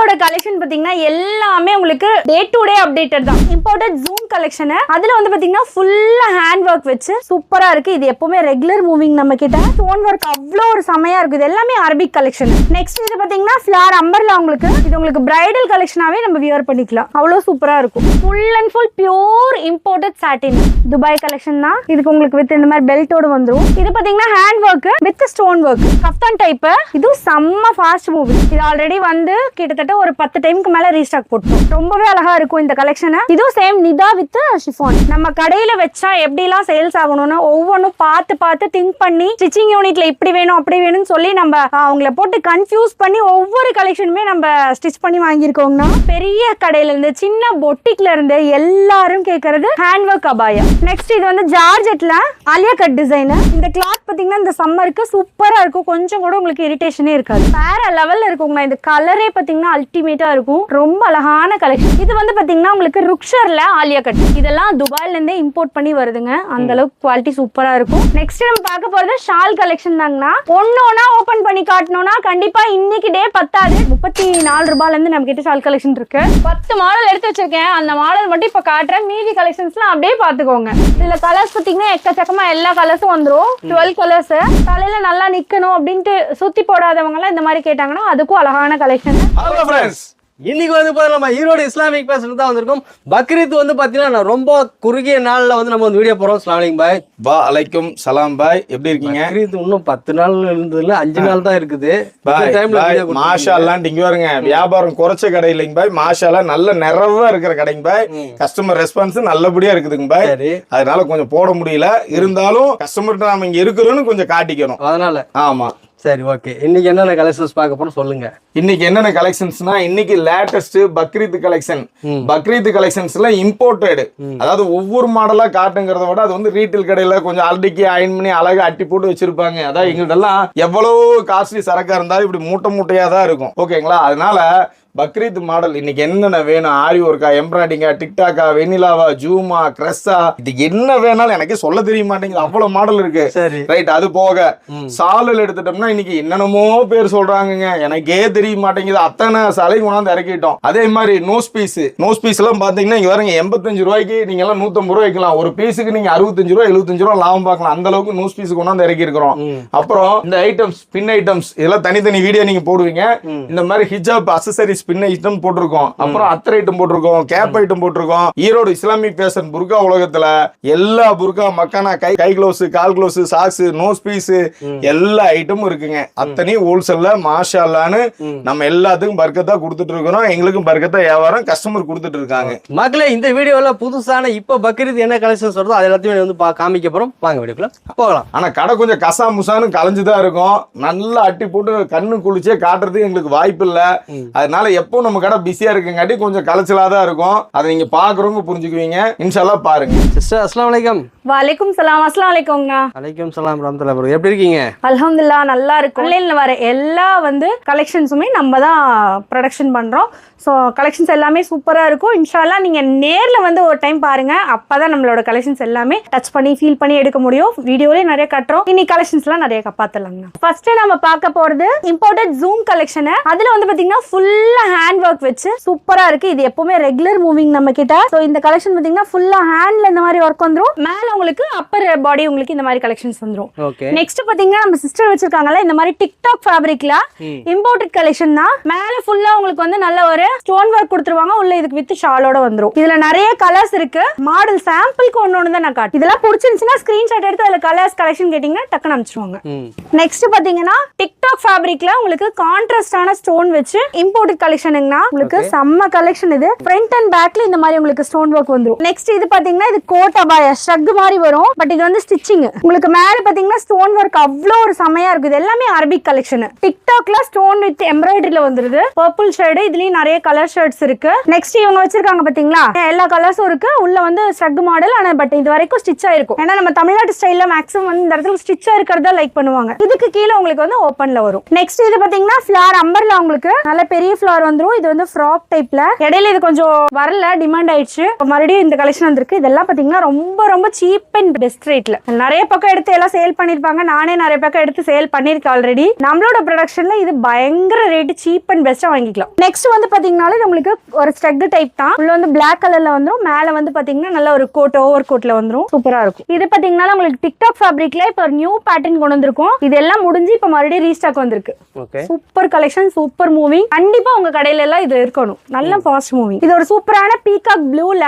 நம்மளோட கலெக்ஷன் பாத்தீங்கன்னா எல்லாமே உங்களுக்கு டே டு டே அப்டேட்டட் தான். Imported zoom collection. அதுல வந்து பாத்தீங்கன்னா ஃபுல்லா ஹேண்ட் ஒர்க் வச்சு சூப்பரா இருக்கு. இது எப்பவுமே ரெகுலர் மூவிங் நம்ம கிட்ட. ஸ்டோன் ஒர்க் அவ்வளோ ஒரு செமையா இருக்கு. இது எல்லாமே அரபிக் கலெக்ஷன். நெக்ஸ்ட் இது பாத்தீங்கன்னா ஃபிளார் அம்பர்லா. உங்களுக்கு இது உங்களுக்கு பிரைடல் கலெக்ஷனாவே நம்ம வியர் பண்ணிக்கலாம். அவ்வளோ சூப்பரா இருக்கும். Full and full pure imported satin Dubai collection தான். இதுக்கு உங்களுக்கு வித் இந்த மாதிரி பெல்ட்டோட வந்துரும். இது பாத்தீங்கன்னா hand work with stone work kaftan type. இது செம்ம ஃபாஸ்ட் மூவிங். இது ஆல்ரெடி வந்து கிட்டத்தட்ட ஒரு 10 டைமுக்கு மேல ரீஸ்டாக் போட்டோம். ரொம்பவே அழகா இருக்கும் இந்த கலெக்ஷன். இதுவும் சேம் நிதா வித் ஷிஃபான். நம்ம கடையில வச்சா எப்படிலாம் சேல்ஸ் ஆகணும்னு ஒவ்வொன்றும் பார்த்து திங்க் பண்ணி ஸ்டிச்சிங் யூனிட்ல இப்படி வேணும் அப்படி வேணும்னு சொல்லி நம்ம அவங்கள போட்டு கன்ஃபியூஸ் பண்ணி ஒவ்வொரு கலெக்ஷனுமே நம்ம ஸ்டிச் பண்ணி வாங்கியிருக்கோம்னா பெரிய கடையில இருந்து சின்ன பொட்டிக்ல இருந்து எல்லாரும் கேட்கறது ஹேண்ட் ஒர்க் அபாயா. நெக்ஸ்ட் இது வந்து ஜார்ஜெட்ல ஆலியா கட் டிசைன். இந்த கிளாத் பாத்தீங்கன்னா இந்த சம்மருக்கு சூப்பரா இருக்கும். கொஞ்சம் கூட உங்களுக்கு இரிட்டேஷனே இருக்காது. வேற லெவல்ல இருக்குங்க. இந்த கலரே பாத்தீங்கன்னா அல்டிமேட்டா இருக்கும். ரொம்ப அழகான கலெக்ஷன். இது வந்து பாத்தீங்கன்னா உங்களுக்கு ருக்ஷர்ல ஆலியா கட். இதெல்லாம் துபாயில இருந்தே இம்போர்ட் பண்ணி வருதுங்க. அந்த அளவுக்கு குவாலிட்டி சூப்பரா இருக்கும். நெக்ஸ்ட் நம்ம பார்க்க போறது ஷால் கலெக்ஷன் தாங்கண்ணா. ஒன்னொன்னா ஓபன் பண்ணி காட்டணும்னா கண்டிப்பா இன்னைக்கு டே பத்தாது. 34 ரூபாயில இருந்து நம்ம கிட்ட ஷால் கலெக்ஷன் இருக்கு. 10 மாடல் எடுத்து வச்சிருக்கேன். அந்த மாடல் மட்டும் இப்ப காட்டுறேன். மீதி கலெக்ஷன்ஸ்லாம் அப்படியே பாத்துக்கோங்க. இதுல கலர்ஸ் பாத்தீங்கன்னா எக்கச்சக்கமா எல்லா கலர்ஸும் வந்துரும். 12 கலர்ஸ். தலையில நல்லா நிக்கணும் அப்படின்ட்டு சுத்தி போடாதவங்க எல்லாம் இந்த மாதிரி கேட்டாங்கன்னா அதுக்கும் அழகான கலெக்ஷன். ஹலோ ஃப்ரெண்ட்ஸ், இன்னைக்கு வந்து நம்ம ஈரோடு இஸ்லாமிக் பேசுறது தான் வந்திருக்கோம். பக்ரீத் வந்து பாத்தீங்கன்னா ரொம்ப குறுகிய நாள்ல வந்து நம்ம வந்து வீடியோ போறோம். அஸ்ஸலாமு அலைக்கும் பாய். பா அலைக்கும் சலாம் பாய், எப்படி இருக்கீங்க? பக்ரீத் இன்னும் 10 நாள் இருந்ததுல 5 நாள் தான் இருக்குது. மாஷா அல்லாஹ். இங்க பாருங்க, வியாபாரம் குறைச்ச கடை இல்லைங்க பாய். மாஷா அல்லாஹ் நல்ல நிறைவா இருக்கிற கடைங்க பாய். கஸ்டமர் ரெஸ்பான்ஸ் நல்லபடியா இருக்குதுங்க பாய். அதனால கொஞ்சம் போட முடியல. இருந்தாலும் கஸ்டமர்கிட்ட நாம இங்க இருக்கிறோம்னு கொஞ்சம் காட்டிக்கணும். அதனால ஆமா. சரி, ஓகே. இன்னைக்கு என்னென்ன கலெக்ஷன்ஸ் பார்க்க போறோம் சொல்லுங்க. இன்னைக்கு என்னென்ன கலெக்ஷன்ஸ்னா, இன்னைக்கு லேட்டஸ்ட் பக்ரீத் கலெக்ஷன். பக்ரீத் கலெக்ஷன்ஸ்ல இம்போர்ட்டட். அதாவது ஒவ்வொரு மாடலா காட்டுங்கிறத விட அது வந்து ரீட்டைல் கடையில கொஞ்சம் ஆல்ரெடி அயன் பண்ணி அழகா அட்டி போட்டு வச்சிருப்பாங்க. அதாவது எங்கள்ட்ட எல்லாம் எவ்வளவு காஸ்ட்லி சரக்கா இருந்தாலும் இப்படி மூட்டையா தான் இருக்கும். ஓகேங்களா? அதனால பக்ரீத் மாடல் இன்னைக்கு என்னென்ன வேணும், ஆரி ஒர்க்கா, எம்ப்ராய்டிங்கா, டிக்டாக்கா, வெனிலாவா, ஜூமா, கிரெஸ்ஸா, இது என்ன வேணாலும் எனக்கு சொல்ல தெரிய மாட்டேங்குது. அவ்வளவு மாடல் இருக்கு. சரி, ரைட். அது போக சாலில் எடுத்துட்டோம்னா இன்னைக்கு என்னென்னமோ பேர் சொல்றாங்க, எனக்கே தெரிய மாட்டேங்குது. அத்தனை சாலை கொண்டாந்து இறக்கிட்டோம். அதே மாதிரி நோஸ் பீஸ் எல்லாம் பாத்தீங்கன்னா இங்க வரீங்க 85 ரூபாய்க்கு நீங்க எல்லாம் 150 ரூபாய் வைக்கலாம். ஒரு பீஸுக்கு நீங்க 65 ரூபாய் 75 ரூபாய் லாபம் பார்க்கலாம். அந்த அளவுக்கு நோஸ் பீஸ் கொண்டாந்து இறக்கி இருக்கிறோம். அப்புறம் இந்த ஐட்டம்ஸ், பின் ஐட்டம்ஸ், இதெல்லாம் தனித்தனி வீடியோ நீங்க போடுவீங்க. இந்த மாதிரி ஹிஜாப் அக்சசரிஸ் பின் ஐட்டம் போட்டிருக்கோம். அப்புறம் அத்தர் ஐட்டம் போட்டிருக்கோம். கேப் ஐட்டம் போட்டிருக்கோம். ஈரோடு இஸ்லாமிக் பேஷன் புர்கா உலகத்துல எல்லா புர்கா, மக்கானா, கை கிளவுஸ், கால் கிளவுஸ், சாக்ஸ், நோஸ் பீஸ் எல்லா ஐட்டமும் இருக்குங்க. அத்தனையும் ஹோல்சேல்ல மாஷா அல்லாஹ்னு நம்ம எல்லாத்துக்கும் பர்க்கத்தா கொடுத்துட்டு இருக்கிறோம். எங்களுக்கும் பர்க்கத்தா வியாபாரம் கஸ்டமர் கொடுத்துட்டு இருக்காங்க. மக்களே, இந்த வீடியோல புதுசான இப்ப பக்ரீத் என்ன கலெக்ஷன்ஸ் வருதோ அது எல்லாத்தையும் வந்து காமிக்க போறோம். வாங்க வீடியோக்குள்ள போகலாம். ஆனா கடை கொஞ்சம் கசா முசான்னு கலைஞ்சுதான் இருக்கும். நல்லா அட்டி போட்டு கண்ணு குளிச்சே காட்டுறதுக்கு எங்களுக்கு வாய்ப்பு இல்ல. அதனால எப்போ நம்ம கடை பிஸியா இருக்குங்காட்டி கொஞ்சம் கலைச்சலாதான் இருக்கும். அதை நீங்க பாக்குறவங்க புரிஞ்சுக்குவீங்க. இன்ஷால்லா பாருங்க. சிஸ்டர், அஸ்ஸலாமு அலைக்கும். வலைக்கும் சலாம். அஸ்ஸலாமு அலைக்கும்ண்ணா. அலைக்கும் சலாம் ரஹ்மத்துல்லாஹி வபரகாத்துஹு. எப்படி இருக்கீங்க? அல்ஹம்துலில்லாஹ், நல்லா இருக்கும். ஆன்லைன்ல வர எல்லா வந்து கலெக்ஷன்ஸுமே நம்ம தான் ப்ரொடக்ஷன் பண்றோம். ஸோ கலெக்ஷன்ஸ் எல்லாமே சூப்பரா இருக்கும். இன்ஷால்லா நீங்க நேர்ல வந்து ஒரு டைம் பாருங்க. அப்பதான் நம்மளோட கலெக்ஷன்ஸ் எல்லாமே டச் பண்ணி ஃபீல் பண்ணி எடுக்க முடியும். வீடியோலயே நிறைய கட்டுறோம். இன்னைக்கு கலெக்ஷன்ஸ் எல்லாம் நிறைய பார்த்துலாங்க. ஃபர்ஸ்ட் நம்ம பார்க்க போறது இம்போர்ட்டட் ஜூம் கலெக்ஷன். அதுல வந்து பாத்தீங்கன்னா ஃபுல்லா ஹேண்ட் ஒர்க் வச்சு சூப்பரா இருக்கு. இது எப்பவுமே ரெகுலர் மூவிங் நம்ம கிட்ட. ஸோ இந்த கலெக்ஷன் பாத்தீங்கன்னா ஃபுல்லா ஹேண்ட்ல இந்த மாதிரி ஒர்க் வந்துரும். மேல உங்களுக்கு அப்பர் பாடி உங்களுக்கு இந்த மாதிரி கலெக்ஷன்ஸ் வந்துரும். நெக்ஸ்ட் பாத்தீங்கன்னா நம்ம சிஸ்டர் வச்சிருக்காங்கல்ல இந்த மாதிரி டிக்டாக் ஃபேப்ரிக்ல இம்போர்ட்டட் கலெக்ஷன் தான். மேல ஃபுல்லா உங்களுக்கு வந்து நல்ல ஒரு ஸ்டோன் ஒர்க் கொடுத்துருவாங்க. உள்ள இதுக்கு வித் ஷாலோட வந்துரும். இதுல நிறைய கலர்ஸ் இருக்கு. மாடல் சாம்பிளுக்கு ஒன்னு தான் நான் காட்டு. இதெல்லாம் பிடிச்சிருந்துச்சுன்னா ஸ்கிரீன்ஷாட் எடுத்து அதுல கலர்ஸ் கலெக்ஷன் கேட்டீங்கன்னா டக்குன்னு அனுப்பிச்சிருவாங்க. நெக்ஸ்ட் பாத்தீங்கன்னா டிக்டாக் ஃபேப்ரிக்ல உங்களுக்கு கான்ட்ராஸ்டான ஸ்டோன் வச்சு இம்போர்ட்டட் கலெக்ஷனுங்கனா உங்களுக்கு செம்ம கலெக்ஷன். இது ஃப்ரண்ட் அண்ட் பேக்ல இந்த மாதிரி உங்களுக்கு ஸ்டோன் ஒர்க் வந்துரும். நெக்ஸ்ட் இது பாத்தீங்கன்னா இது கோட் அபாயா ஷ்ரக் மாதிரி வரும். பட் இது வந்து ஸ்டிச்சிங். உங்களுக்கு மேல பாத்தீங்கன்னா ஸ்டோன் ஒர்க் அவ்வளோ ஒரு செமையா இருக்கு. இது எல்லாமே அரபிக் கலெக்ஷன். டிக்டாக்ல ஸ்டோன் வித் எம்ப்ராய்டரியில வந்துருது. Purple shade. இதுலயும் நிறைய கலர் ஷர்ட்ஸ் இருக்கு. நெக்ஸ்ட் இவங்க வச்சிருக்காங்க பாத்தீங்களா, எல்லா கலர்ஸும் இருக்கு. உள்ள வந்து ஷ்ரக் மாடல். ஆனா பட் இது வரைக்கும் ஸ்டிச்சா இருக்கும். ஏன்னா நம்ம தமிழ்நாட்டு ஸ்டைல்ல மேக்ஸிமம் வந்து இந்த இடத்துல ஸ்டிச்சா இருக்கிறதா லைக் பண்ணுவாங்க. இதுக்கு கீழே உங்களுக்கு வந்து ஓப்பன்ல வரும். நெக்ஸ்ட் இது பாத்தீங்கன்னா ஃபிளார் அம்பர்லா. உங்களுக்கு நல்ல பெரிய ஃபிளார் சல்வார் வந்துரும். இது வந்து ஃப்ராக் டைப்ல. இடையில இது கொஞ்சம் வரல, டிமாண்ட் ஆயிடுச்சு. மறுபடியும் இந்த கலெக்ஷன் வந்திருக்கு. இதெல்லாம் பாத்தீங்கன்னா ரொம்ப ரொம்ப சீப் அண்ட் பெஸ்ட் ரேட்ல நிறைய பக்கம் எடுத்து எல்லாம் சேல் பண்ணிருப்பாங்க. நானே நிறைய பக்கம் எடுத்து சேல் பண்ணிருக்கேன் ஆல்ரெடி. நம்மளோட ப்ரொடக்ஷன்ல இது பயங்கர ரேட், சீப் அண்ட் பெஸ்டா வாங்கிக்கலாம். நெக்ஸ்ட் வந்து பாத்தீங்கன்னா நம்மளுக்கு ஒரு ஸ்டக் டைப் தான். உள்ள வந்து பிளாக் கலர்ல வந்துரும். மேல வந்து பாத்தீங்கன்னா நல்ல ஒரு கோட், ஓவர் கோட்ல வந்துரும். சூப்பரா இருக்கும். இது பாத்தீங்கன்னா உங்களுக்கு டிக்டாக் ஃபேப்ரிக்ல இப்ப ஒரு நியூ பேட்டர்ன் கொண்டு வந்திருக்கும். இதெல்லாம் முடிஞ்சு இப்ப மறுபடியும் ரீஸ்டாக் வந்திருக்கு. Super collection, super moving. கண்டிப்பா உங்க கடையில எல்லாம் இது இருக்கணும். நல்ல ஃபாஸ்ட் மூவிங். இது ஒரு சூப்பரான பீகாக் ப்ளூல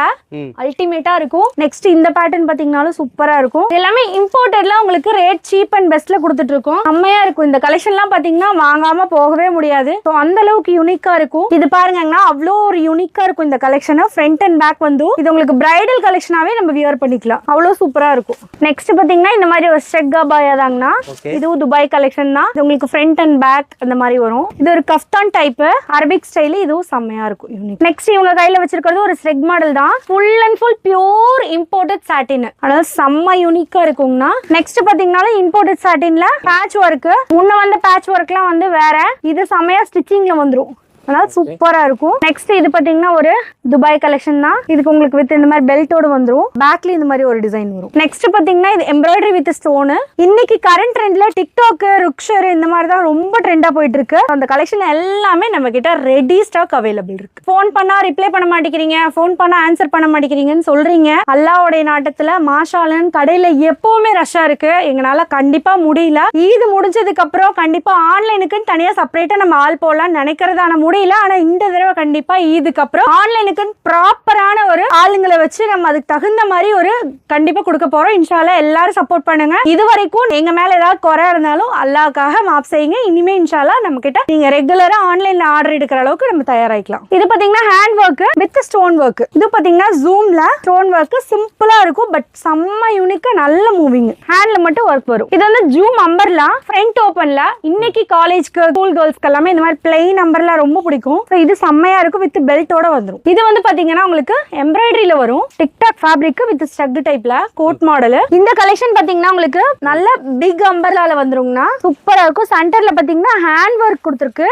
அல்டிமேட்டா இருக்கும். நெக்ஸ்ட் இந்த பேட்டர்ன் பாத்தீங்கன்னாலும் சூப்பரா இருக்கும். எல்லாமே இம்போர்ட்டட்ல உங்களுக்கு ரேட் சீப் அண்ட் பெஸ்ட்ல கொடுத்துட்டு இருக்கோம். செம்மையா இருக்கும். இந்த கலெக்ஷன் எல்லாம் பாத்தீங்கன்னா வாங்காம போகவே முடியாது. அந்த அளவுக்கு யூனிக்கா இருக்கும். இது பாருங்கன்னா அவ்வளோ ஒரு யூனிக்கா இருக்கும் இந்த கலெக்ஷன். ஃப்ரண்ட் அண்ட் பேக் வந்து இது உங்களுக்கு பிரைடல் கலெக்ஷனாவே நம்ம வியர் பண்ணிக்கலாம். அவ்வளவு சூப்பரா இருக்கும். நெக்ஸ்ட் பாத்தீங்கன்னா இந்த மாதிரி ஒரு ஸ்ட்ரெக் அபாயா தாங்கண்ணா. இதுவும் துபாய் கலெக்ஷன் தான். இது உங்களுக்கு ஃப்ரண்ட் அண்ட் பேக் அந்த மாதிரி வரும். இது ஒரு கஃப்தான் டைப் அரபிக் ஸ்டைல். இதுவும் செம்மையா இருக்கும். யூனிக். நெக்ஸ்ட் இவங்க கையில வச்சிருக்கிறது ஒரு ஸ்ட்ரெக் மாடல் தான். Full and full pure imported satin. அதாவது செம்ம யூனிக்கா இருக்குங்கண்ணா. நெக்ஸ்ட் பாத்தீங்கன்னா இம்போர்ட்டட் சாட்டின்ல பேட்ச் ஒர்க். முன்ன வந்த பேட்ச் ஒர்க்லாம் வந்து வேற. இது செம்மையா ஸ்டிச்சிங்ல வந்துரும். அதனால சூப்பரா இருக்கும். நெக்ஸ்ட் இது பாத்தீங்கன்னா ஒரு துபாய் கலெக்ஷன் தான். இதுக்கு உங்களுக்கு வித் இந்த மாதிரி பெல்ட்டோட வந்துரும். பேக்ல இந்த மாதிரி ஒரு டிசைன் வரும். நெக்ஸ்ட் பாத்தீங்கன்னா இது எம்ப்ராய்டரி வித் ஸ்டோன். இன்னைக்கு கரண்ட் ட்ரெண்ட்ல டிக்டாக், ருக்ஷர் இந்த மாதிரி தான் ரொம்ப ட்ரெண்டா போயிட்டு இருக்கு. அந்த கலெக்ஷன் எல்லாமே நம்ம கிட்ட ரெடி ஸ்டாக் அவைலபிள் இருக்கு. போன் பண்ணா ரிப்ளை பண்ண மாட்டேங்கிறீங்க, போன் பண்ணா ஆன்சர் பண்ண மாட்டேங்கிறீங்கன்னு சொல்றீங்க. அல்லாஹ்வுடைய நாட்டத்துல மாஷாஅல்லாஹ் கடையில எப்பவுமே ரஷ்ஷா இருக்கு. எங்களால கண்டிப்பா முடியல. இது முடிஞ்சதுக்கு அப்புறம் கண்டிப்பா ஆன்லைனுக்கு தனியா செப்பரேட்டா நம்ம ஆள் போடலாம்னு நினைக்கிறதான முடியல. ஆனா இந்த தடவை கண்டிப்பா இதுக்கு அப்புறம் ஆன்லைனுக்கு ப்ராப்பரான ஒரு ஆளுங்களை வச்சு நம்ம அதுக்கு தகுந்த மாதிரி ஒரு கண்டிப்பா கொடுக்க போறோம். இன்ஷா அல்லாஹ் எல்லாரும் சப்போர்ட் பண்ணுங்க. இது வரைக்கும் எங்க மேல ஏதாவது குறை இருந்தாலும் அல்லாஹ்க்காக மாப் செய்யுங்க. இனிமே இன்ஷா அல்லாஹ் நம்ம கிட்ட நீங்க ரெகுலரா ஆன்லைன்ல ஆர்டர் எடுக்கிற அளவுக்கு நம்ம தயாராயிக்கலாம். இது பாத்தீங்கன்னா hand work with stone work. இது பாத்தீங்கன்னா ஜூம்ல ஸ்டோன் ஒர்க் சிம்பிளா இருக்கும். பட் செம்ம யூனிக்கா நல்ல மூவிங். ஹேண்ட்ல மட்டும் ஒர்க் வரும். இது வந்து ஜூம் அம்பர்லா ஃப்ரண்ட் ஓபன்ல. இன்னைக்கு காலேஜ்க்கு ஸ்கூல் கேர்ள்ஸ்க்கு எல்லாமே இந்த மாதிரி பிளைன் அம்பர்லா ரொம்ப பிடிக்கும். இது செம்மையா இருக்கும். வித் பெல்ட்டோட வந்துரும். இது வந்து பாத்தீங்கன்னா உங்களுக்கு எம்ப்ராய்டரியில வரும். டிக்டாக் ஃபேப்ரிக் வித் ஸ்டக் டைப்ல கோட் மாடல். இந்த கலெக்ஷன் பாத்தீங்கன்னா உங்களுக்கு நல்ல பிக் அம்பர்லால வந்துருங்கண்ணா. சூப்பரா இருக்கும். சென்டர்ல பாத்தீங்கன்னா ஹேண்ட் ஒர்க் கொடுத்துருக்கு.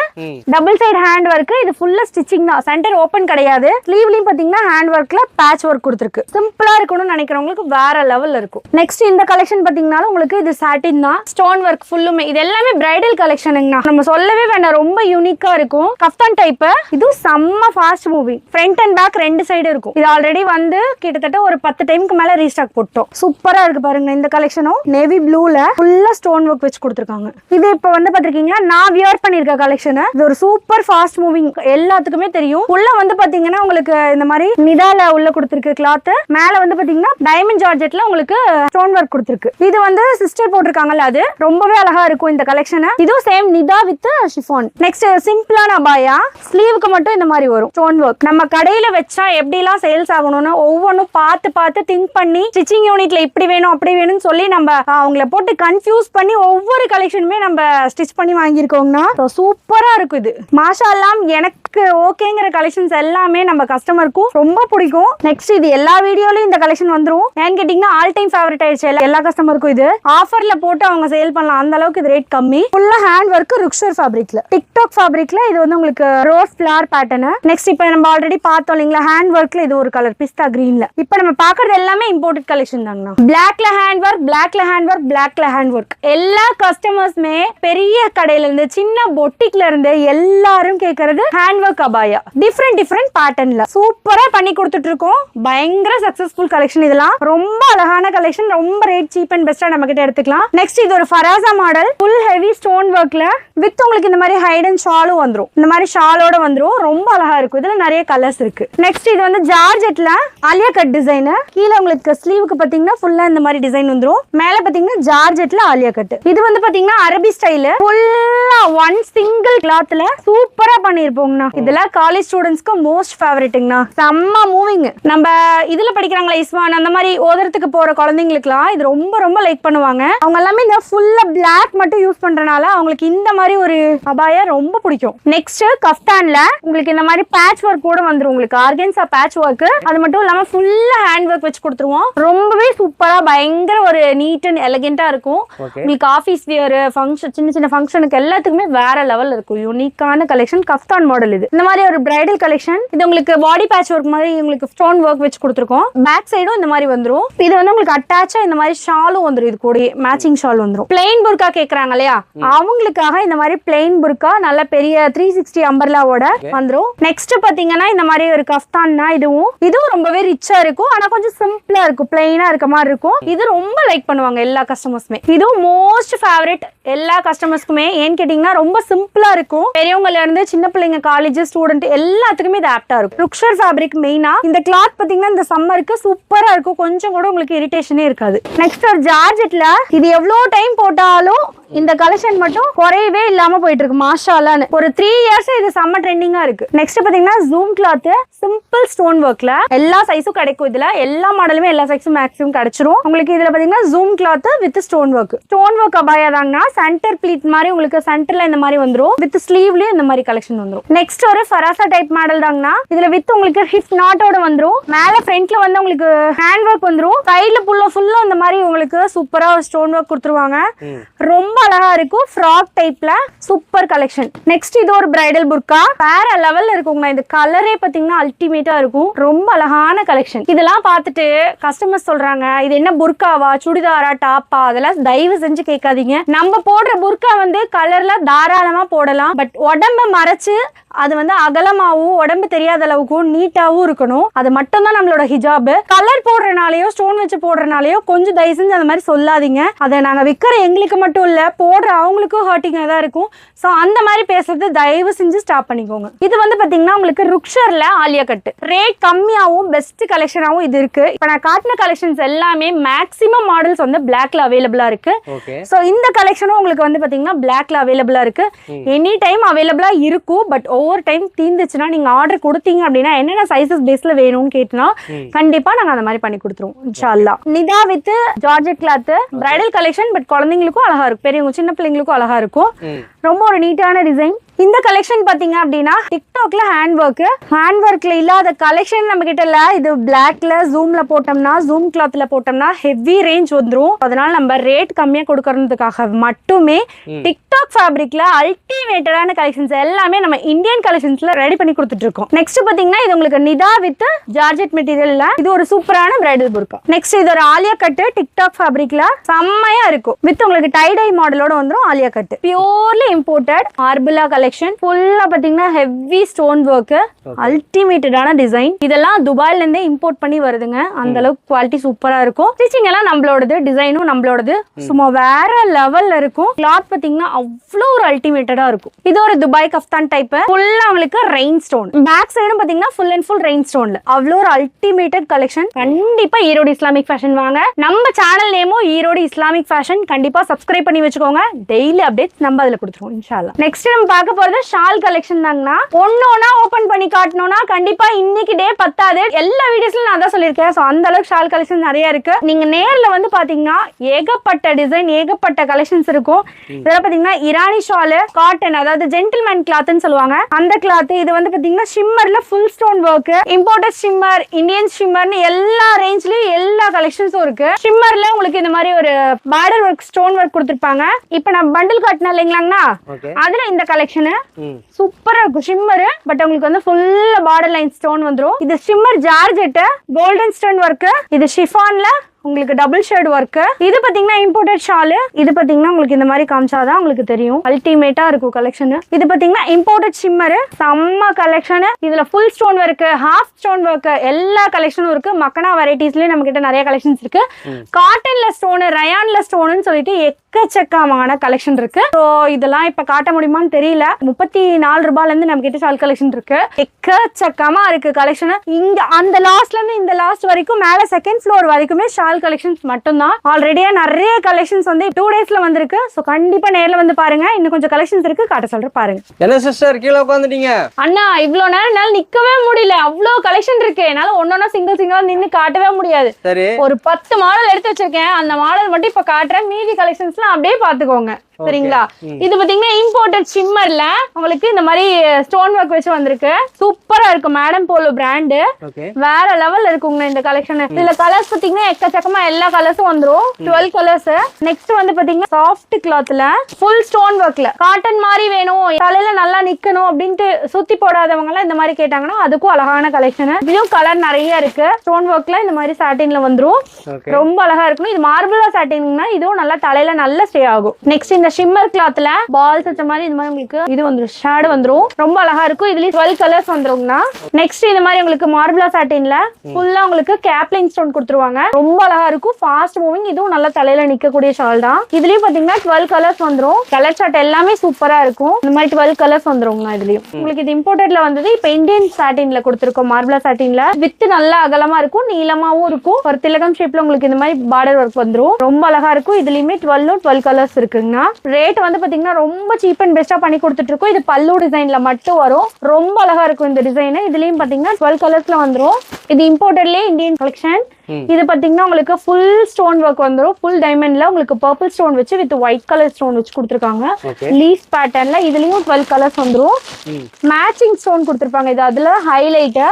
Double side hand work. இது ஃபுல்லா ஸ்டிச்சிங் தான். சென்டர் ஓபன் கிடையாது. ஸ்லீவ்லயும் பாத்தீங்கன்னா ஹேண்ட் ஒர்க்ல பேட்ச் ஒர்க் கொடுத்துருக்கு. சிம்பிளா இருக்கணும்னு நினைக்கிறவங்களுக்கு வேற லெவல்ல இருக்கும். நெக்ஸ்ட் இந்த கலெக்ஷன் பாத்தீங்கன்னா உங்களுக்கு இது சாட்டின் தான். ஸ்டோன் ஒர்க் ஃபுல்லுமே. இது எல்லாமே பிரைடல் கலெக்ஷனுங்கண்ணா. நம்ம சொல்லவே வேண்டாம். ரொம்ப யூனிக்கா இருக்கும். Kaftan type. இது செம்ம fast moving. Front and back ரெண்டு சைடு இருக்கும். இது ஆல்ரெடி வந்து கிட்டத்தட்ட ஒரு 10 டைமுக்கு மேல ரீஸ்டாக் போட்டோம். சூப்பரா இருக்கு பாருங்க. இந்த கலெக்ஷனும் நேவி ப்ளூல ஃபுல்லா ஸ்டோன் ஒர்க் வச்சு கொடுத்துருக்காங்க. இது இப்ப வந்து பாத்திருக்கீங்களா நான் வியர் பண்ணிருக்க கலெக்ஷன். இது ஒரு சூப்பர் ஃபாஸ்ட் மூவிங். எல்லாத்துக்குமே தெரியும். உள்ள வந்து பாத்தீங்கன்னா உங்களுக்கு இந்த மாதிரி நிதால உள்ள கொடுத்துருக்கு கிளாத். மேல வந்து பாத்தீங்கன்னா டைமண்ட் ஜார்ஜெட்ல உங்களுக்கு ஸ்டோன் ஒர்க் கொடுத்துருக்கு. இது வந்து சிஸ்டர் போட்டிருக்காங்கல்ல, அது ரொம்பவே அழகா இருக்கும் இந்த கலெக்ஷன். இதுவும் சேம் நிதா வித் ஷிஃபான். நெக்ஸ்ட் சிம்பிளான அபாயா. ஸ்லீவுக்கு மட்டும் இந்த மாதிரி வரும் ஸ்டோன் ஒர்க். நம்ம கடையில வச்சா எப்படிலாம் சேல்ஸ் ஆகணும்னு ஒவ்வொன்றும் பார்த்து திங்க் பண்ணி ஸ்டிச்சிங் யூனிட்ல இப்படி வேணும் அப்படி வேணும்னு சொல்லி நம்ம அவங்கள போட்டு கன்ஃபியூஸ் பண்ணி ஒவ்வொரு கலெக்ஷனுமே நம்ம ஸ்டிச் பண்ணி வாங்கியிருக்கோம்னா சூப்பரா இருக்கும். இது மாஷா அல்லாஹ் எனக்கு ஓகேங்கிற கலெக்ஷன்ஸ் எல்லாமே நம்ம கஸ்டமருக்கும் ரொம்ப பிடிக்கும். நெக்ஸ்ட் இது எல்லா வீடியோலயும் இந்த கலெக்ஷன் வந்துரும். ஏன்னு கேட்டீங்கன்னா ஆல் டைம் ஃபேவரட் ஆயிடுச்சு எல்லா கஸ்டமருக்கும். இது ஆஃபர்ல போட்டு அவங்க சேல் பண்ணலாம். அந்த அளவுக்கு இது ரேட் கம்மி. ஃபுல்லா ஹேண்ட் ஒர்க் ருக்ஷர் ஃபேப்ரிக்ல டிக்டாக் ஃபேப்ரிக்ல. இது வந்து உங்களுக்கு ரோஸ் ஃபிளவர் பேட்டர்ன். நெக்ஸ்ட் இப்போ நம்ம ஆல்ரெடி பார்த்தோம் இல்லைங்களா ஹேண்ட் ஒர்க்ல. இது ஒரு கலர் பிஸ்தா கிரீன்ல. இப்போ நம்ம பாக்குறது எல்லாமே இம்போர்ட்டட் கலெக்ஷன் தாங்கண்ணா. பிளாக்ல ஹேண்ட் ஒர்க், பிளாக்ல ஹேண்ட் ஒர்க், பிளாக்ல ஹேண்ட் ஒர்க். எல்லா கஸ்டமர்ஸ்மே பெரிய கடையில இருந்து சின்ன பொட்டிக்ல இருந்து எல்லாரும் கேட்கறது ஹேண்ட் ஒர்க் அபாயா. டிஃப்ரெண்ட் பேட்டர்ன்ல சூப்பரா பண்ணி கொடுத்துட்டு இருக்கோம். பயங்கர சக்சஸ்ஃபுல் கலெக்ஷன். இதெல்லாம் ரொம்ப அழகான கலெக்ஷன். ரொம்ப ரேட் சீப் அண்ட் பெஸ்டா நம்ம கிட்ட எடுத்துக்கலாம். நெக்ஸ்ட் இது ஒரு ஃபராசா மாடல். ஃபுல் ஹெவி ஸ்டோன் ஒர்க்ல வித் உங்களுக்கு இந்த மாதிரி ஹைட் அண்ட் ஷாலும் வந்துரும். இந்த மாதிரி ஷாலோட வந்துரும். ரொம்ப அழகா இருக்கும். இதுல நிறைய கலர்ஸ் இருக்கு. நெக்ஸ்ட் இது வந்து ஜார்ஜெட்ல ஆலியா கட் டிசைன். கீழே உங்களுக்கு ஸ்லீவுக்கு பாத்தீங்கன்னா ஃபுல்லா இந்த மாதிரி டிசைன் வந்துரும். மேல பாத்தீங்கன்னா ஜார்ஜெட்ல ஆலியா கட். இது வந்து பாத்தீங்கன்னா அரபி ஸ்டைல். ஃபுல்லா ஒன் சிங்கிள் கிளாத்ல சூப்பரா பண்ணிருப்போங்கண்ணா. இதெல்லாம் காலேஜ் ஸ்டூடெண்ட்ஸ்க்கு மோஸ்ட் ஃபேவரட்டுங்கண்ணா. செம்ம மூவிங். நம்ம இதுல படிக்கிறாங்களா இஸ்வான் அந்த மாதிரி ஓதறதுக்கு போற குழந்தைங்களுக்குலாம் இது ரொம்ப ரொம்ப லைக் பண்ணுவாங்க. அவங்க எல்லாமே இந்த ஃபுல்லா பிளாக் மட்டும் யூஸ் பண்றனால அவங்களுக்கு இந்த மாதிரி ஒரு அபாயா ரொம்ப பிடிக்கும். நெக்ஸ்ட் கஃப்தான்ல உங்களுக்கு இந்த மாதிரி பேட்ச் ஒர்க் கூட வந்துரும். உங்களுக்கு ஆர்கன்ஸா பேட்ச் ஒர்க். அது மட்டும் இல்லாம ஃபுல்லா ஹேண்ட் ஒர்க் வச்சு கொடுத்துருவோம். ரொம்பவே சூப்பரா பயங்கர ஒரு நீட் அண்ட் எலிகென்ட்டா இருக்கும். உங்களுக்கு ஆபீஸ் வியர், ஃபங்க்ஷன், சின்ன சின்ன ஃபங்க்ஷனுக்கு எல்லாத்துக்குமே வேற லெவல் இருக்கும். யூனிக்கான கலெக்ஷன் கஃப்தான் மாடல். இது. இந்த மாதிரி ஒரு பிரைடல் கலெக்ஷன். இது உங்களுக்கு பாடி பேட்ச் ஒர்க் மாதிரி உங்களுக்கு ஸ்டோன் ஒர்க் வச்சு கொடுத்துருக்கோம். பேக் சைடும் இந்த மாதிரி வந்துரும். இது வந்து உங்களுக்கு அட்டாச்சா இந்த மாதிரி ஷாலும் வந்துரும். இது கூட மேட்சிங் ஷால் வந்துரும். பிளைன் புர்கா கேக்குறாங்க இல்லையா, அவங்களுக்காக இந்த மாதிரி பிளைன் புர்கா நல்ல பெரிய 360 அம்பர்லாவோட வந்துரும். நெக்ஸ்ட் பாத்தீங்கன்னா இந்த மாதிரி ஒரு கஃப்தான்னா இதுவும் ரொம்பவே ரிச்சா இருக்கும். ஆனா கொஞ்சம் சிம்பிளா இருக்கும், பிளைனா இருக்க மாதிரி இருக்கும். இது ரொம்ப லைக் பண்ணுவாங்க எல்லா கஸ்டமர்ஸுமே. இதுவும் மோஸ்ட் ஃபேவரட் எல்லா கஸ்டமர்ஸ்க்குமே. ஏன்னு கேட்டீங்கன்னா ரொம்ப சிம்பிளா இருக்கும். பெரியவங்கல இருந்து சின்ன பிள்ளைங்க, காலேஜ் ஸ்டூடெண்ட் எல்லாத்துக்குமே இது ஆப்டா இருக்கும். ருக்ஷர் ஃபேப்ரிக் மெயினா. இந்த கிளாத் பாத்தீங்கன்னா இந்த சம்மருக்கு சூப்பரா இருக்கும். கொஞ்சம் கூட உங்களுக்கு இரிட்டேஷனே இருக்காது. நெக்ஸ்ட் ஒரு ஜார்ஜெட்ல இது எவ்வளவு டைம் போட்டாலும் இந்த கலெக்ஷன் மட்டும் குறையவே இல்லாம போயிட்டு இருக்கு. மாஷாஅல்லாஹ் ஒரு 3 இயர்ஸ் இது செம்ம ட்ரெண்டிங்கா இருக்கு. நெக்ஸ்ட் பாத்தீங்கன்னா ஜூம் கிளாத் சிம்பிள் ஸ்டோன் ஒர்க்ல எல்லா சைஸும் கிடைக்கும். இதுல எல்லா மாடலுமே எல்லா சைஸும் மேக்ஸிமம் கிடைச்சிரும் உங்களுக்கு. இதுல பாத்தீங்கன்னா zoom cloth with stone work அபாயா தாங்கன்னா சென்டர் ப்ளீட் மாதிரி உங்களுக்கு சென்டர்ல இந்த மாதிரி வந்துரும். வித் ஸ்லீவ்லயும் இந்த மாதிரி கலெக்ஷன் வந்துரும். நெக்ஸ்ட் ஒரு ஃபராசா டைப் மாடல் தாங்கன்னா இதுல வித் உங்களுக்கு ஹிப் நாட்டோட வந்துரும். மேல ஃப்ரண்ட்ல வந்து உங்களுக்கு ஹேண்ட் ஒர்க் வந்துரும். சைடுல ஃபுல்லா இந்த மாதிரி உங்களுக்கு சூப்பரா ஸ்டோன் ஒர்க் கொடுத்துருவாங்க. ரொம்ப அழகா இருக்கும். ஃப்ராக் டைப்ல சூப்பர் கலெக்ஷன். நெக்ஸ்ட் இது ஒரு பிரைடல் புர்கா வேற லெவல்ல இருக்குங்க. இந்த கலரே பாத்தீங்கன்னா அல்டிமேட்டா இருக்கும். ரொம்ப அழகான கலெக்ஷன். இதெல்லாம் பார்த்துட்டு கஸ்டமர்ஸ் சொல்றாங்க இது என்ன புர்காவா, சுடிதாரா, டாப்பா, அதெல்லாம் தயவு செஞ்சு கேட்காதீங்க. நம்ம போடுற புர்கா வந்து கலர்ல தாராளமா போடலாம். பட் உடம்ப மறைச்சு அது வந்து அகலமாவும் உடம்பு தெரியாத அளவுக்கும் நீட்டாவும் இருக்கணும். அது மட்டும் தான் நம்மளோட ஹிஜாப். கலர் போடுறனாலயோ ஸ்டோன் வச்சு போடுறனாலயோ கொஞ்சம் தயவு செஞ்சு அந்த மாதிரி சொல்லாதீங்க. அதை நாங்க விற்கிற எங்களுக்கு மட்டும் இல்ல, போடுற அவங்களுக்கும் ஹர்ட்டிங்கா தான் இருக்கும். ஸோ அந்த மாதிரி பேசுறது தயவு செஞ்சு ஸ்டாப் பண்ணிக்கோங்க. இது வந்து பாத்தீங்கன்னா உங்களுக்கு ருக்ஷர்ல ஆலியா கட் ரேட் கம்மியாவும் பெஸ்ட் கலெக்ஷனாவும் இது இருக்கு. இப்போ நான் காட்டின கலெக்ஷன்ஸ் எல்லாமே மேக்ஸிமம் மாடல்ஸ் வந்து பிளாக்ல அவைலபிளா இருக்கு. ஸோ இந்த கலெக்ஷனும் உங்களுக்கு வந்து பாத்தீங்கன்னா பிளாக்ல அவைலபிளா இருக்கு. எனி டைம் அவைலபிளா இருக்கும். பட் ஒவ்வொரு டைம் தீந்துச்சுன்னா நீங்க ஆர்டர் கொடுத்தீங்க அப்படின்னா என்னென்ன சைஸஸ் பேஸ்ல வேணும்னு கேட்டனா கண்டிப்பா நாங்க அந்த மாதிரி பண்ணி கொடுத்துருவோம் இன்ஷா அல்லாஹ். நிதா with georgette cloth bridal collection. But குழந்தைங்களுக்கும் அழகா இருக்கும், பெரியவங்க சின்ன பிள்ளைங்களுக்கும் அழகா இருக்கும். ரொம்ப ஒரு நீட்டான டிசைன். இந்த கலெக்ஷன் பாத்தீங்க அப்படின்னா டிக்டாக்ல ஹேண்ட் ஒர்க்ல இல்லாத கலெக்ஷன் நம்ம கிட்ட இல்ல. இது பிளாக்ல ஜூம்ல போட்டோம்னா, ஜூம் கிளாத்ல போட்டோம்னா ஹெவி ரேஞ்ச் வந்துரும். அதனால நம்ம ரேட் கம்மியா கொடுக்கறதுக்காக மட்டுமே டிக்டாக் ஃபேப்ரிக்ல அல்டிமேட்டடான கலெக்ஷன்ஸ் எல்லாமே நம்ம இந்தியன் கலெக்ஷன்ஸ்ல ரெடி பண்ணி கொடுத்துட்டு இருக்கோம். நெக்ஸ்ட் பாத்தீங்கன்னா இது உங்களுக்கு நிதா வித் ஜார்ஜெட் மெட்டீரியல்ல இது ஒரு சூப்பரான பிரைடல் புர்கா. நெக்ஸ்ட் இது ஒரு ஆலியா கட் டிக்டாக் ஃபேப்ரிக்ல செம்மையா இருக்கும். வித் உங்களுக்கு டை டை மாடலோட வந்துரும். ஆலியா கட் பியூர்லி இம்போர்ட்டட் மார்பிளா கலெக்ஷன். ஃபுல்லா பாத்தீங்கன்னா ஹெவி ஸ்டோன் ஒர்க், அல்டிமேட்டடான டிசைன். இதெல்லாம் துபாயில இருந்தே இம்போர்ட் பண்ணி வருதுங்க. அந்த அளவுக்கு குவாலிட்டி சூப்பரா இருக்கும். ஸ்டிச்சிங் எல்லாம் நம்மளோடது, டிசைனும் நம்மளோடது. சும்மா வேற லெவல்ல இருக்கும். கிளாத் பாத்தீங்கன்னா அவ்வளவு ஒரு அல்டிமேட்டடா இருக்கும். இது ஒரு துபாய் கஃப்தான் டைப். ஃபுல்லா உங்களுக்கு ரெயின் ஸ்டோன். பேக் சைடும் பாத்தீங்கன்னா ஃபுல் அண்ட் ஃபுல் ரெயின் ஸ்டோன்ல அவ்வளவு ஒரு அல்டிமேட்டட் கலெக்ஷன். கண்டிப்பா ஈரோடு இஸ்லாமிக் ஃபேஷன் வாங்க. நம்ம சேனல் நேமும் ஈரோடு இஸ்லாமிக் ஃபேஷன். கண்டிப்பா சப்ஸ்கிரைப் பண்ணி வச்சுக்கோங்க. டெய்லி அப்டேட்ஸ் நம்ம அதுல கொடுத்துருவோம் இன்ஷா அல்லாஹ். நெக்ஸ்ட் நம்ம பார்க்க போறது ஷால் கலெக்ஷன் தாங்கனா. ஒண்ணொண்ணா ஓபன் பண்ணி காட்டணும்னா கண்டிப்பா இன்னைக்கு டே பத்தாது. எல்லா வீடியோஸ்ல நான் அதான் சொல்லியிருக்கேன். சோ அந்த அளவுக்கு ஷால் கலெக்ஷன் நிறைய இருக்கு. நீங்க நேர்ல வந்து பாத்தீங்கன்னா ஏகப்பட்ட டிசைன், ஏகப்பட்ட கலெக்ஷன்ஸ் இருக்கும். இதெல்லாம் பாத்தீங்கன்னா இரானி ஷால், காட்டன், அதாவது ஜென்டில்மேன் கிளாத்னு சொல்லுவாங்க அந்த கிளாத். இது வந்து பாத்தீங்கன்னா ஷிம்மர்ல full stone work, imported shimmer, Indian ஷிம்மர்னு எல்லா ரேஞ்ச்லயும் எல்லா கலெக்ஷன்ஸும் இருக்கு. ஷிம்மர்ல உங்களுக்கு இந்த மாதிரி ஒரு பார்டர் ஒர்க், ஸ்டோன் ஒர்க் கொடுத்திருப்பாங்க. இப்போ நான் பண்டில் காட்டினா இல்லைங்களாங்கண்ணா, அதுல இந்த கலெக்ஷன் சூப்பரா இருக்கும். ஷிம்மர் பட் உங்களுக்கு வந்து ஃபுல் பார்டர் லைன் ஸ்டோன் வந்துரும். இது shimmer georgette golden stone work. இது ஷிஃபான்ல உங்களுக்கு டபுள் ஷேட் ஒர்க். இது பாத்தீங்கன்னா இம்போர்ட்டட் ஷால். இது பாத்தீங்கன்னா உங்களுக்கு இந்த மாதிரி காமிச்சாதான் உங்களுக்கு தெரியும். அல்டிமேட்டா இருக்கும் கலெக்ஷன். இது பாத்தீங்கன்னா இம்போர்ட்டட் ஷிம்மர், செம்ம கலெக்ஷன். இதுல full stone work, half stone work, எல்லா கலெக்ஷனும் இருக்கு. மக்கனா வெரைட்டிஸ்லயே நம்ம கிட்ட நிறைய கலெக்ஷன்ஸ் இருக்கு. காட்டன்ல ஸ்டோன், ரயான்ல ஸ்டோன் சொல்லிட்டு எக்கச்சக்கமான கலெக்ஷன் இருக்கு. ஸோ இதெல்லாம் இப்ப காட்ட முடியுமான்னு தெரியல. 34 ரூபாயில இருந்து நம்ம கிட்ட ஷால் கலெக்ஷன் இருக்கு. எக்கச்சக்கமா இருக்கு கலெக்ஷன். இங்க அந்த லாஸ்ட்ல இருந்து இந்த லாஸ்ட் வரைக்கும் மேல செகண்ட் ஃப்ளோர் வரைக்குமே ஷால் கலெக்ஷன்ஸ் மட்டும் தான். ஆல்ரெடியா நிறைய கலெக்ஷன்ஸ் வந்து 2 டேஸ்ல வந்திருக்கு. சோ கண்டிப்பா நேர்ல வந்து பாருங்க. இன்னும் கொஞ்சம் கலெக்ஷன்ஸ் இருக்கு, காட்ட சொல்றேன் பாருங்க. என்ன சிஸ்டர் கீழே உட்காந்துட்டீங்க? அண்ணா இவ்வளவு நேரம் என்னால நிக்கவே முடியல, அவ்வளவு கலெக்ஷன் இருக்கு. என்னால ஒன்னொன்னா சிங்கிளா நின்னு காட்டவே முடியாது. சரி, ஒரு 10 மாடல் எடுத்து வச்சிருக்கேன். அந்த மாடல் மட்டும் இப்ப காட்டுறேன். மீதி கலெக்ஷன்ஸ்லாம் அப்படியே பாத்துக்கோங்க. சரிங்களா? இது பாத்தீங்கன்னா இம்போர்ட்டட் ஷிம்மர்ல உங்களுக்கு இந்த மாதிரி ஸ்டோன் ஒர்க் வச்சு வந்திருக்கு. சூப்பரா இருக்கு. Madam polo brand. வேற லெவல்ல இருக்குங்க இந்த கலெக்ஷன். இதுல கலர்ஸ் பாத்தீங்கன்னா எக்கச்சக்கமா எல்லா கலர்ஸும் வந்துரும். 12 கலர்ஸ். நெக்ஸ்ட் வந்து பாத்தீங்கன்னா சாஃப்ட் கிளாத்ல ஃபுல் ஸ்டோன் ஒர்க்ல காட்டன் மாதிரி வேணும், தலையில நல்லா நிக்கணும் அப்படின்ட்டு சுத்தி போடாதவங்க எல்லாம் இந்த மாதிரி கேட்டாங்கன்னா அதுக்கும் அழகான கலெக்ஷன். இதுலயும் கலர் நிறைய இருக்கு. ஸ்டோன் ஒர்க்ல இந்த மாதிரி சாட்டின்ல வந்துரும். ரொம்ப அழகா இருக்கும். இது மார்பிளா சாட்டின்னா இதுவும் நல்லா தலையில நல்லா ஸ்டே ஆகும். நெக்ஸ்ட் இந்த ஷிம்மர் கிளாத்ல பால்ஸ் வச்ச மாதிரி இந்த மாதிரி உங்களுக்கு இது வந்துரும், ஷேடு வந்துரும். ரொம்ப அழகா இருக்கும். இதுல 12 கலர்ஸ் வந்துருங்கண்ணா. நெக்ஸ்ட் இந்த மாதிரி உங்களுக்கு மார்பிளா சாட்டின்ல ஃபுல்லா உங்களுக்கு கேப்லிங் ஸ்டோன் கொடுத்துருவாங்க. ரொம்ப அழகா இருக்கும். Fast moving. இதுவும் நல்லா தலையில நிக்கக்கூடிய ஷால் தான். இதுலயும் பாத்தீங்கன்னா 12 கலர்ஸ் வந்துரும். கலர் சார்ட் எல்லாமே சூப்பரா இருக்கும். இந்த மாதிரி 12 கலர்ஸ் வந்துருங்கண்ணா. இதுலயும் உங்களுக்கு இது இம்போர்ட்டட்ல வந்தது. இப்ப இந்தியன் சாட்டின்ல கொடுத்துருக்கோம். மார்பிளா சாட்டின்ல வித் நல்லா அகலமா இருக்கும், நீளமாவும் இருக்கும். ஒரு திலகம் ஷேப்ல உங்களுக்கு இந்த மாதிரி பார்டர் ஒர்க் வந்துரும். ரொம்ப அழகா இருக்கும். இதுலயுமே 12 கலர்ஸ் இருக்குங்கண்ணா. ரேட் வந்து பாத்தீங்கன்னா ரொம்ப சீப் அண்ட் பெஸ்டா பண்ணி கொடுத்துட்டு இருக்கோம். இது பல்லு டிசைன்ல மட்டும் வரும். ரொம்ப அழகா இருக்கும் இந்த டிசைன். இதுலயும் பாத்தீங்கன்னா 12 கலர்ஸ்ல வந்துரும். இது இம்போர்ட்டட்லயே இந்தியன் கலெக்ஷன். இது பாத்தீங்கன்னா உங்களுக்கு ஃபுல் ஸ்டோன் ஒர்க் வந்துரும். ஃபுல் டைமண்ட்ல உங்களுக்கு பர்பிள் ஸ்டோன் வச்சு வித் ஒயிட் கலர் ஸ்டோன் வச்சு கொடுத்துருக்காங்க. லீஃப் பேட்டர்ன்ல இதுலயும் 12 கலர்ஸ் வந்துரும். மேட்சிங் ஸ்டோன் கொடுத்துருப்பாங்க. இது அதுல ஹைலைட்.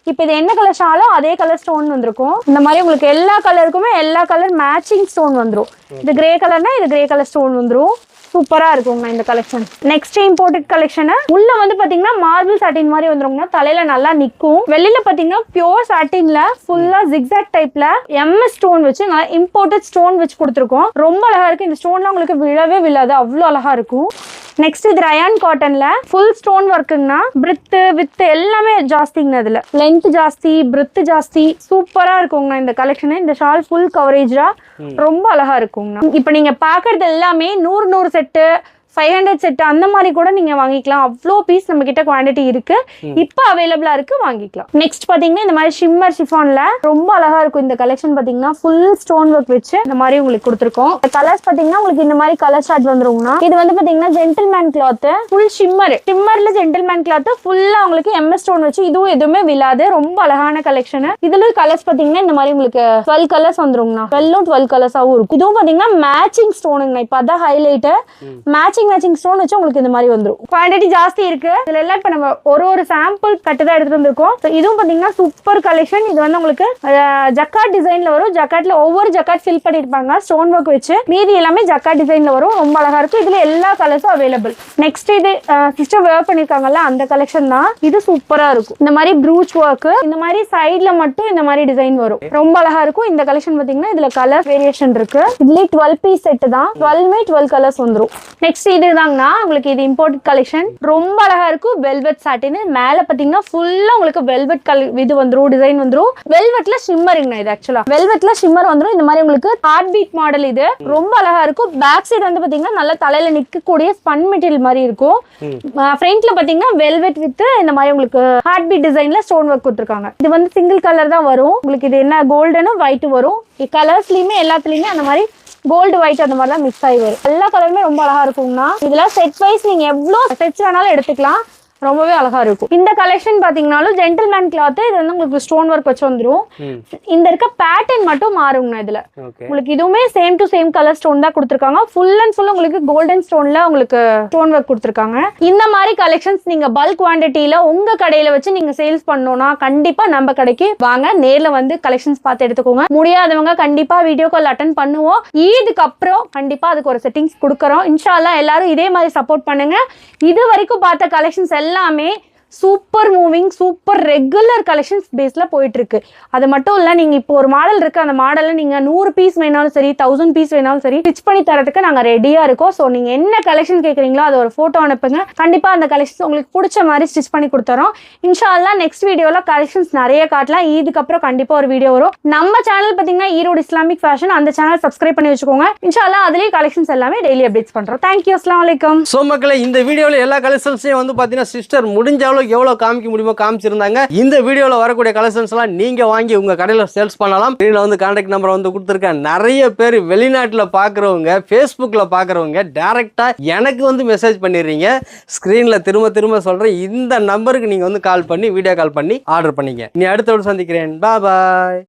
இப்ப இது என்ன கலர் ஷாலும் அதே கலர் ஸ்டோன் வந்திருக்கும். இந்த மாதிரி உங்களுக்கு எல்லா கலருக்குமே எல்லா கலர் மேட்சிங் ஸ்டோன் வந்துரும். இது கிரே கலர்னா இது கிரே கலர் ஸ்டோன் வந்துரும். சூப்பரா இருக்குங்க இந்த கலெக்ஷன். Next imported collection. உள்ள வந்து பாத்தீங்கன்னா மார்பிள் சாட்டின் மாதிரி வந்துருங்க. தலையில நல்லா நிக்கும். வெளியில பாத்தீங்கன்னா பியூர் சாட்டின்ல ஃபுல்லா ஜிக்ஸாக் டைப்ல MS ஸ்டோன் வச்சு நல்லா இம்போர்ட்டட் ஸ்டோன் வச்சு கொடுத்துருக்கோம். ரொம்ப அழகா இருக்கு. இந்த ஸ்டோன்லாம் உங்களுக்கு விழவே விழாது, அவ்வளவு அழகா இருக்கும். நெக்ஸ்ட் இது ரயான் காட்டன்ல ஃபுல் ஸ்டோன் ஒர்க்குங்கண்ணா. பிரித் வித் எல்லாமே ஜாஸ்திங்க. இதுல லென்த் ஜாஸ்தி, பிரித் ஜாஸ்தி. சூப்பரா இருக்குங்கண்ணா இந்த கலெக்ஷன். இந்த ஷால் ஃபுல் கவரேஜா ரொம்ப அழகா இருக்குங்கண்ணா. இப்ப நீங்க பாக்குறது எல்லாமே 100 செட்டு 500 செட் அந்த மாதிரி கூட நீங்க வாங்கிக்கலாம். அவ்வளோ பீஸ் நம்ம கிட்ட குவாண்டிட்டி இருக்கு. இப்போ அவைலபிளா இருக்கு, வாங்கிக்கலாம். நெக்ஸ்ட் பாத்தீங்கன்னா இந்த மாதிரி ஷிம்மர் ஷிஃபான்ல ரொம்ப அழகா இருக்கும் இந்த கலெக்ஷன். பாத்தீங்கன்னா ஃபுல் ஸ்டோன் ஒர்க் வச்சு இந்த மாதிரி உங்களுக்கு கொடுத்துருக்கோம். கலர்ஸ் பாத்தீங்கன்னா உங்களுக்கு இந்த மாதிரி கலர் சார்ட் வந்துருங்கண்ணா. இது வந்து பாத்தீங்கன்னா ஜென்டில்மேன் கிளாத் ஃபுல் ஷிம்மர்ல ஜென்டில்மேன் கிளாத் ஃபுல்லா உங்களுக்கு MS ஸ்டோன் வச்சு இதுவும் எதுவுமே விழாது. ரொம்ப அழகான கலெக்ஷன். இதுல கலர்ஸ் பாத்தீங்கன்னா இந்த மாதிரி உங்களுக்கு 12 கலர்ஸ் வந்துருங்கண்ணா. 12 கலர்ஸாவும் இருக்கும். இதுவும் பாத்தீங்கன்னா மேட்சிங் ஸ்டோனுங்கண்ணா. இப்ப அதான் ஹைலைட். மேட்சிங் ஸ்டோன் வச்சு உங்களுக்கு இந்த மாதிரி வந்துரும். குவாண்டிட்டி ஜாஸ்தி இருக்கு. இதுல எல்லாம் இப்ப நம்ம ஒரு சாம்பிள் கட்டு தான் எடுத்துட்டு வந்திருக்கோம். இதுவும் பாத்தீங்கன்னா சூப்பர் கலெக்ஷன். இது வந்து உங்களுக்கு ஜக்கார்ட் டிசைன்ல வரும். ஜக்கார்ட்ல ஒவ்வொரு ஜக்கார்ட் ஃபில் பண்ணிருப்பாங்க ஸ்டோன் ஒர்க் வச்சு. மீதி எல்லாமே ஜக்கார்ட் டிசைன்ல வரும். ரொம்ப அழகா இருக்கும். இதுல எல்லா கலர்ஸும் அவைலபிள். நெக்ஸ்ட் இது சிஸ்டர் வேர் பண்ணிருக்காங்கல்ல அந்த கலெக்ஷன் தான். இது சூப்பரா இருக்கும். இந்த மாதிரி ப்ரூச் ஒர்க் இந்த மாதிரி சைட்ல மட்டும் இந்த மாதிரி டிசைன் வரும். ரொம்ப அழகா இருக்கும். இந்த கலெக்ஷன் பாத்தீங்கன்னா இதுல கலர் வேரியேஷன் இருக்கு. இதுல 12 பீஸ் செட் தான். 12 கலர்ஸ் வந்துரும். நெக்ஸ்ட் இதுதாங்கண்ணா உங்களுக்கு இது இம்போர்ட்டட் கலெக்ஷன். ரொம்ப அழகா இருக்கும். வெல்வெட் சாட்டின் மேல பாத்தீங்கன்னா ஃபுல்லா உங்களுக்கு வெல்வெட் இது வந்துரும், டிசைன் வந்துரும். வெல்வெட்ல ஷிம்மரிங்ண்ணா. இது ஆக்சுவலா வெல்வெட்ல ஷிம்மர் வந்துரும். இந்த மாதிரி உங்களுக்கு ஹார்ட் பீட் மாடல். இது ரொம்ப அழகா இருக்கும். பேக் சைடு வந்து பாத்தீங்கன்னா நல்ல தலையில நிக்கக்கூடிய ஸ்பன் மெட்டீரியல் மாதிரி இருக்கும். ஃப்ரண்ட்ல பாத்தீங்கன்னா வெல்வெட் வித் இந்த மாதிரி உங்களுக்கு ஹார்ட் பீட் டிசைன்ல ஸ்டோன் ஒர்க் கொடுத்துருக்காங்க. இது வந்து சிங்கிள் கலர் தான் வரும். உங்களுக்கு இது என்ன கோல்டனும் ஒயிட் வரும். கலர்ஸ்லயுமே எல்லாத்துலயுமே அந்த மாதிரி கோல்டு ஒயிட் அந்த மாதிரிலாம் மிக்ஸ் ஆகி வரும். எல்லா கலருமே ரொம்ப அழகா இருக்குங்கண்ணா. இதுல செட் வைஸ் நீங்க எவ்வளவு செட்ஸ் வேணாலும் எடுத்துக்கலாம். ரொம்பவே அழகா இருக்கும். இந்த கலெக்ஷன் பாத்தீங்கன்னாலும் ஜென்டில்மேன் கிளாத். இது வந்து உங்களுக்கு ஸ்டோன் ஒர்க் வச்சு வந்துரும். இந்த இருக்க பேட்டர்ன் மட்டும் மாறுங்கண்ணா. இதுல உங்களுக்கு இதுவுமே same to same colour stone தான் கொடுத்துருக்காங்க. ஃபுல் அண்ட் ஃபுல் உங்களுக்கு கோல்டன் ஸ்டோன்ல உங்களுக்கு ஸ்டோன் ஒர்க் கொடுத்துருக்காங்க. இந்த மாதிரி கலெக்ஷன்ஸ் நீங்க பல்க் குவான்டிட்டியில உங்க கடையில வச்சு நீங்க சேல்ஸ் பண்ணணும்னா கண்டிப்பா நம்ம கடைக்கு வாங்க. நேர்ல வந்து கலெக்ஷன்ஸ் பார்த்து எடுத்துக்கோங்க. முடியாதவங்க கண்டிப்பா வீடியோ கால் அட்டன் பண்ணுவோம். இதுக்கு அப்புறம் கண்டிப்பா அதுக்கு ஒரு செட்டிங்ஸ் கொடுக்கறோம். இன்ஷா அல்லாஹ் எல்லாரும் இதே மாதிரி சப்போர்ட் பண்ணுங்க. இது வரைக்கும் பார்த்த கலெக்ஷன்ஸ் எல்லாமே super moving super regular collections பேஸ்ல போயிட்டு இருக்கு. அது மட்டும் இல்ல, நீங்க இப்போ ஒரு மாடல் இருக்கு, அந்த மாடல்ல நீங்க 100 பீஸ் வேணாலும் சரி 1000 பீஸ் வேணாலும் சரி ஸ்டிச் பண்ணி தரதுக்கு நாங்க ரெடியா இருக்கோம். ஸோ நீங்க என்ன கலெக்ஷன் கேட்குறீங்களோ அதை ஒரு போட்டோ அனுப்புங்க. கண்டிப்பா அந்த கலெக்ஷன்ஸ் உங்களுக்கு பிடிச்ச மாதிரி ஸ்டிச் பண்ணி கொடுத்துறோம். இன்ஷா அல்லாஹ் நெக்ஸ்ட் வீடியோல கலெக்ஷன்ஸ் நிறைய காட்டலாம். இதுக்கு அப்புறம் கண்டிப்பா ஒரு வீடியோ வரும். நம்ம சேனல் பாத்தீங்கன்னா ஈரோடு இஸ்லாமிக் ஃபேஷன், அந்த சேனல் சப்ஸ்கிரைப் பண்ணி வச்சுக்கோங்க. இன்ஷா அல்லாஹ் அதுலயே கலெக்ஷன்ஸ் எல்லாமே டெய்லி அப்டேட்ஸ் பண்றோம். தேங்க்யூ. அஸ்ஸலாமு அலைக்கும். சோ மக்களே, இந்த வீடியோல எல்லா கலெக்ஷன்ஸையும் வந்து பாத்தீங்கன்னா சிஸ்டர் முடிஞ்ச அளவுக்கு எவ்வளவு காமிக்க முடியுமோ காமிச்சிருந்தாங்க. இந்த வீடியோல வரக்கூடிய கலெக்ஷன்ஸ் எல்லாம் நீங்க வாங்கி உங்க கடையில சேல்ஸ் பண்ணலாம். ஸ்கிரீன்ல வந்து கான்டாக்ட் நம்பர் வந்து கொடுத்துருக்கேன். நிறைய பேர் வெளிநாட்டுல பாக்குறவங்க, Facebookல பாக்குறவங்க டைரக்டா எனக்கு வந்து மெசேஜ் பண்ணிடுறீங்க. ஸ்கிரீன்ல திரும்ப திரும்ப சொல்றேன், இந்த நம்பருக்கு நீங்க வந்து கால் பண்ணி வீடியோ கால் பண்ணி ஆர்டர் பண்ணிக்க. நீ அடுத்த சந்திக்கிறேன். பாய்.